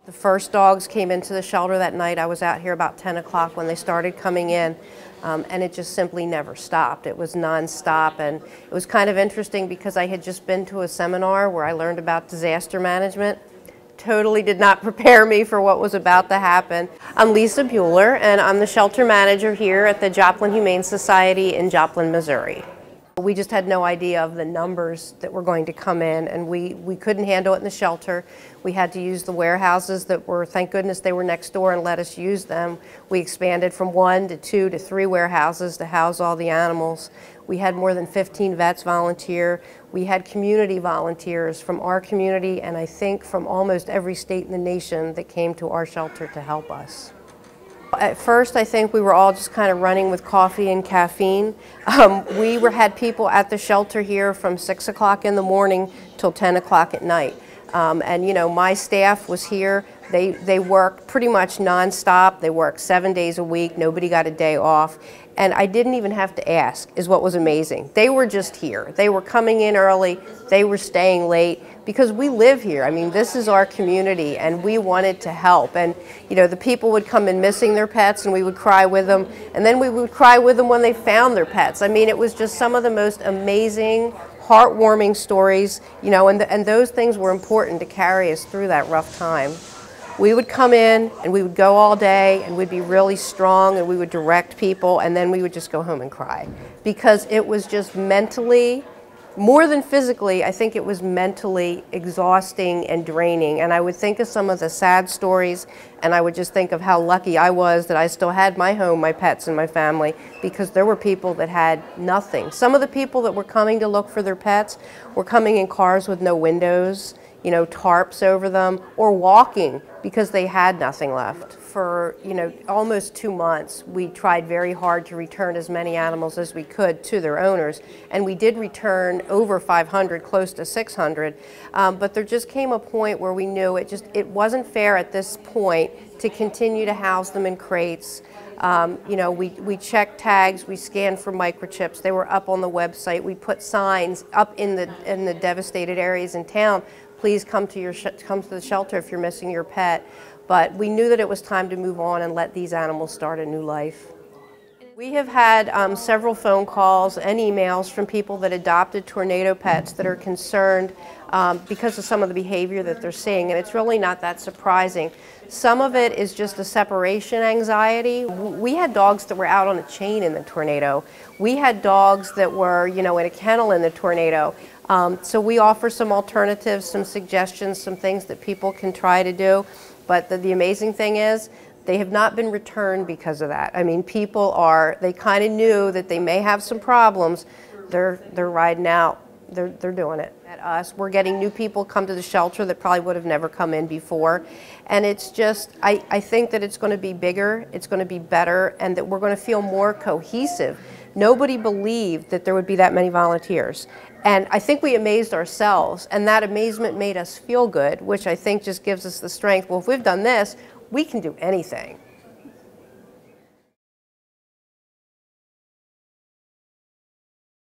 The first dogs came into the shelter that night. I was out here about 10 o'clock when they started coming in, and it just simply never stopped. It was nonstop, and it was kind of interesting because I had just been to a seminar where I learned about disaster management. Totally did not prepare me for what was about to happen. I'm Lysa Bueller, and I'm the shelter manager here at the Joplin Humane Society in Joplin, Missouri. We just had no idea of the numbers that were going to come in, and we couldn't handle it in the shelter. We had to use the warehouses that were, thank goodness they were next door and let us use them. We expanded from 1 to 2 to 3 warehouses to house all the animals. We had more than 15 vets volunteer. We had community volunteers from our community and I think from almost every state in the nation that came to our shelter to help us. At first, I think we were all just kind of running with coffee and caffeine. We had people at the shelter here from 6 o'clock in the morning till 10 o'clock at night. And you know, my staff was here. They worked pretty much nonstop. They worked 7 days a week. Nobody got a day off. And I didn't even have to ask, is what was amazing. They were just here. They were coming in early. They were staying late because we live here. I mean, this is our community and we wanted to help. And you know, the people would come in missing their pets and we would cry with them. And then we would cry with them when they found their pets. I mean, it was just some of the most amazing, heartwarming stories, you know, and those things were important to carry us through that rough time. We would come in and we would go all day and we'd be really strong and we would direct people and then we would just go home and cry because it was just mentally, more than physically, I think it was mentally exhausting and draining. And I would think of some of the sad stories and I would just think of how lucky I was that I still had my home, my pets, and my family, because there were people that had nothing. Some of the people that were coming to look for their pets were coming in cars with no windows, you know, tarps over them, or walking because they had nothing left. For, you know, almost 2 months, we tried very hard to return as many animals as we could to their owners, and we did return over 500, close to 600, but there just came a point where we knew it wasn't fair at this point to continue to house them in crates. You know, we checked tags, we scanned for microchips, they were up on the website, we put signs up in the devastated areas in town. Please come to the shelter if you're missing your pet. But we knew that it was time to move on and let these animals start a new life. We have had several phone calls and emails from people that adopted tornado pets that are concerned because of some of the behavior that they're seeing, and it's really not that surprising. Some of it is just a separation anxiety. We had dogs that were out on a chain in the tornado. We had dogs that were, you know, in a kennel in the tornado. So we offer some alternatives, some suggestions, some things that people can try to do. But the amazing thing is, they have not been returned because of that. I mean, they kind of knew that they may have some problems. They're riding out. They're doing it. At us, we're getting new people come to the shelter that probably would have never come in before. And it's just, I think that it's going to be bigger, it's going to be better, and that we're going to feel more cohesive. Nobody believed that there would be that many volunteers. And I think we amazed ourselves, and that amazement made us feel good, which I think just gives us the strength. Well, if we've done this, we can do anything.